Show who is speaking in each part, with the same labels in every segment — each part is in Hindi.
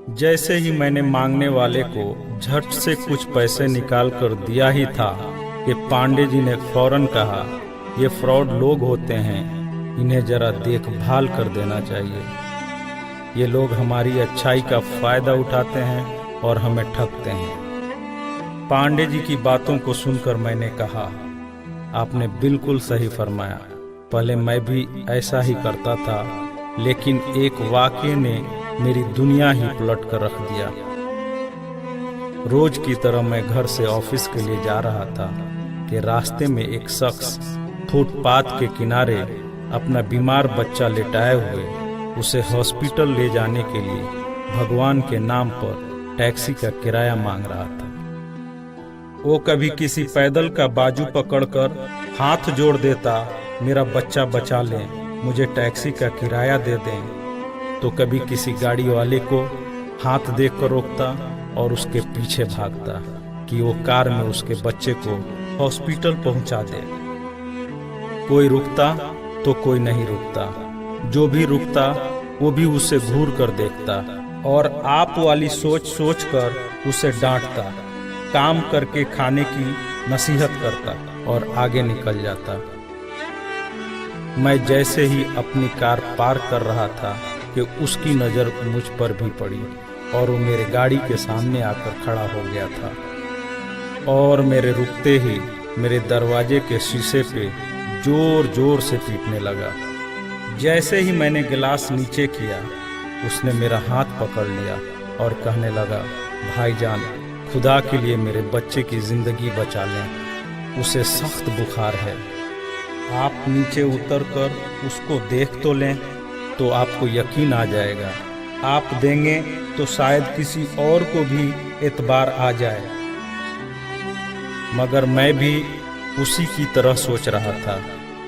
Speaker 1: जैसे ही मैंने मांगने वाले को झट से कुछ पैसे निकाल कर दिया ही था कि पांडे जी ने फौरन कहा, ये फ्रॉड लोग होते हैं, इन्हें जरा देखभाल कर देना चाहिए। ये लोग हमारी अच्छाई का फायदा उठाते हैं और हमें ठगते हैं। पांडे जी की बातों को सुनकर मैंने कहा, आपने बिल्कुल सही फरमाया। पहले मैं भी ऐसा ही करता था, लेकिन एक वाक़ये ने मेरी दुनिया ही पलट कर रख दिया। रोज की तरह मैं घर से ऑफिस के लिए जा रहा था कि रास्ते में एक शख्स फुटपाथ के किनारे अपना बीमार बच्चा लेटाए हुए उसे हॉस्पिटल ले जाने के लिए भगवान के नाम पर टैक्सी का किराया मांग रहा था। वो कभी किसी पैदल का बाजू पकड़कर हाथ जोड़ देता, मेरा बच्चा बचा लें, मुझे टैक्सी का किराया दे दें, तो कभी किसी गाड़ी वाले को हाथ देकर रोकता और उसके पीछे भागता कि वो कार में उसके बच्चे को हॉस्पिटल पहुंचा दे। कोई रुकता तो कोई नहीं रुकता, जो भी रुकता वो भी उसे घूर कर देखता और आप वाली सोच सोच कर उसे डांटता, काम करके खाने की नसीहत करता और आगे निकल जाता। मैं जैसे ही अपनी कार पार्क कर रहा था कि उसकी नज़र मुझ पर भी पड़ी और वो मेरे गाड़ी के सामने आकर खड़ा हो गया था और मेरे रुकते ही मेरे दरवाजे के शीशे पे जोर जोर से पीटने लगा। जैसे ही मैंने गिलास नीचे किया, उसने मेरा हाथ पकड़ लिया और कहने लगा, भाईजान, खुदा के लिए मेरे बच्चे की जिंदगी बचा लें, उसे सख्त बुखार है। आप नीचे उतरकर उसको देख तो लें तो आपको यकीन आ जाएगा। आप देंगे तो शायद किसी और को भी एतबार आ जाए। मगर मैं भी उसी की तरह सोच रहा था।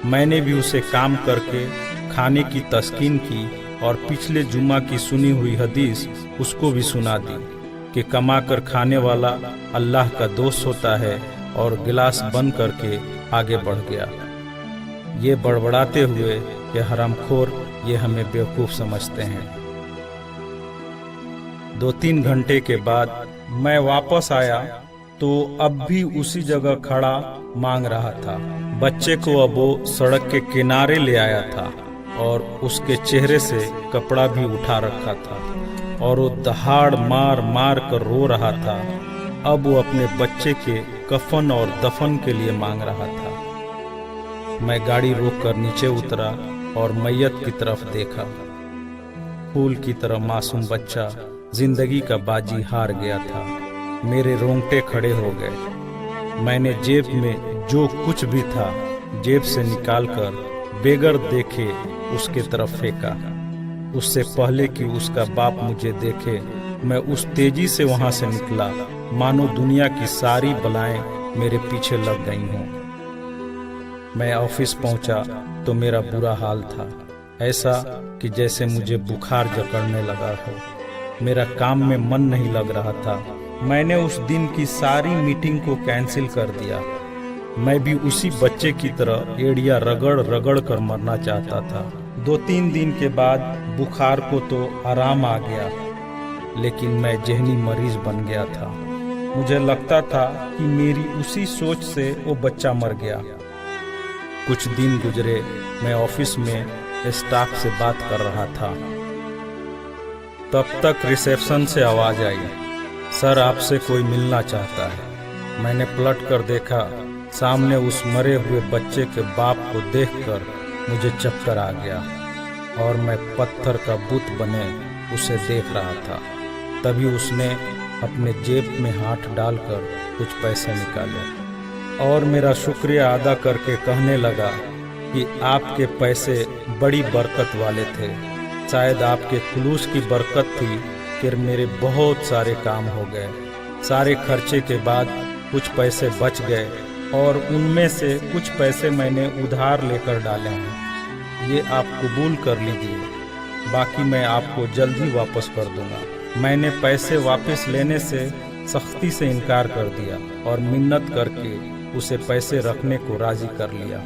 Speaker 1: मैंने भी उसे काम करके खाने की तस्कीन की और पिछले जुम्मा की सुनी हुई हदीस उसको भी सुना दी कि कमा कर खाने वाला अल्लाह का दोस्त होता है, और गिलास बंद करके आगे बढ़ गया, ये बड़बड़ाते हुए कि हरामखोर ये हमें बेवकूफ़ समझते हैं। 2-3 घंटे के बाद मैं वापस आया तो अब भी उसी जगह खड़ा मांग रहा था। बच्चे को अब वो सड़क के किनारे ले आया था और उसके चेहरे से कपड़ा भी उठा रखा था और वो दहाड़ मार मार कर रो रहा था। अब वो अपने बच्चे के कफन और दफन के लिए मांग रहा था। मैं गाड़ी रोककर नीचे उतरा और मैयत की तरफ देखा। फूल की तरह मासूम बच्चा जिंदगी का बाजी हार गया था। मेरे रोंगटे खड़े हो गए। मैंने जेब में जो कुछ भी था जेब से निकालकर बेगर देखे उसके तरफ फेंका। उससे पहले कि उसका बाप मुझे देखे, मैं उस तेजी से वहां से निकला मानो दुनिया की सारी बलाएं मेरे पीछे लग गई हों। मैं ऑफिस पहुंचा तो मेरा बुरा हाल था, ऐसा कि जैसे मुझे बुखार जकड़ने लगा हो। मेरा काम में मन नहीं लग रहा था। मैंने उस दिन की सारी मीटिंग को कैंसिल कर दिया। मैं भी उसी बच्चे की तरह एड़िया रगड़ रगड़ कर मरना चाहता था। 2-3 दिन के बाद बुखार को तो आराम आ गया, लेकिन मैं जहनी मरीज बन गया था। मुझे लगता था कि मेरी उसी सोच से वो बच्चा मर गया। कुछ दिन गुजरे, मैं ऑफिस में स्टाफ से बात कर रहा था। तब तक रिसेप्शन से आवाज आई, सर आपसे कोई मिलना चाहता है। मैंने पलट कर देखा, सामने उस मरे हुए बच्चे के बाप को देखकर मुझे चक्कर आ गया और मैं पत्थर का बुत बने उसे देख रहा था। तभी उसने अपने जेब में हाथ डालकर कुछ पैसे निकाले और मेरा शुक्रिया अदा करके कहने लगा कि आपके पैसे बड़ी बरकत वाले थे। शायद आपके खुलूस की बरकत थी कि मेरे बहुत सारे काम हो गए। सारे खर्चे के बाद कुछ पैसे बच गए और उनमें से कुछ पैसे मैंने उधार लेकर डाले हैं। ये आप कबूल कर लीजिए, बाकी मैं आपको जल्द ही वापस कर दूंगा। मैंने पैसे वापस लेने से सख्ती से इनकार कर दिया और मिन्नत करके उसे पैसे रखने को राजी कर लिया।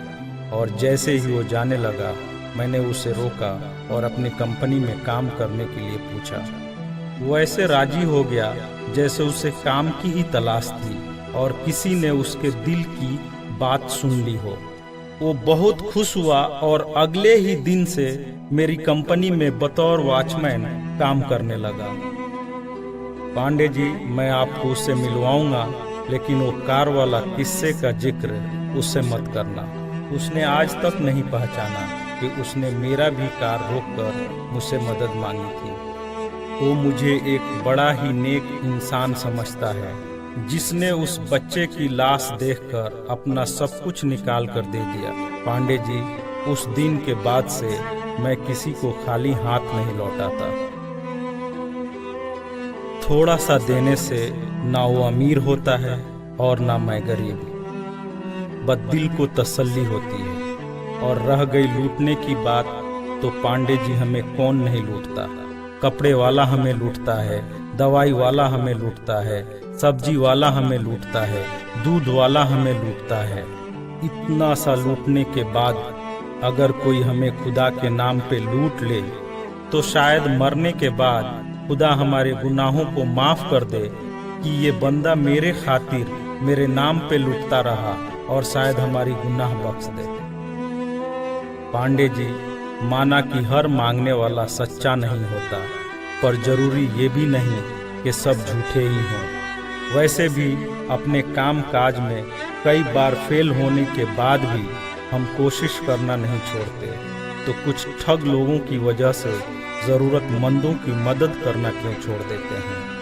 Speaker 1: और जैसे ही वो जाने लगा, मैंने उसे रोका और अपनी कंपनी में काम करने के लिए पूछा। वैसे राजी हो गया जैसे उसे काम की ही तलाश थी और किसी ने उसके दिल की बात सुन ली हो। वो बहुत खुश हुआ और अगले ही दिन से मेरी कंपनी में बतौर वॉचमैन काम करने लगा। पांडे जी, मैं आपको उससे मिलवाऊंगा, लेकिन वो कार वाला किस्से का जिक्र उससे मत करना। उसने आज तक नहीं पहचाना कि उसने मेरा भी कार रोककर मुझसे मदद मांगी थी। वो मुझे एक बड़ा ही नेक इंसान समझता है, जिसने उस बच्चे की लाश देखकर अपना सब कुछ निकाल कर दे दिया। पांडे जी, उस दिन के बाद से मैं किसी को खाली हाथ नहीं लौटाता। थोड़ा सा देने से ना वो अमीर होता है और ना मैं गरीब, बस दिल को तसल्ली होती है। और रह गई लूटने की बात, तो पांडे जी हमें कौन नहीं लूटता। कपड़े वाला हमें लूटता है, दवाई वाला हमें लूटता है, सब्जी वाला हमें लूटता है, दूध वाला हमें लूटता है। इतना सा लूटने के बाद अगर कोई हमें खुदा के नाम पे लूट ले, तो शायद मरने के बाद खुदा हमारे गुनाहों को माफ कर दे कि ये बंदा मेरे खातिर मेरे नाम पे लूटता रहा, और शायद हमारी गुनाह बख्श दे। पांडे जी, माना कि हर मांगने वाला सच्चा नहीं होता, पर जरूरी ये भी नहीं कि सब झूठे ही हों। वैसे भी अपने काम काज में कई बार फेल होने के बाद भी हम कोशिश करना नहीं छोड़ते, तो कुछ ठग लोगों की वजह से ज़रूरतमंदों की मदद करना क्यों छोड़ देते हैं।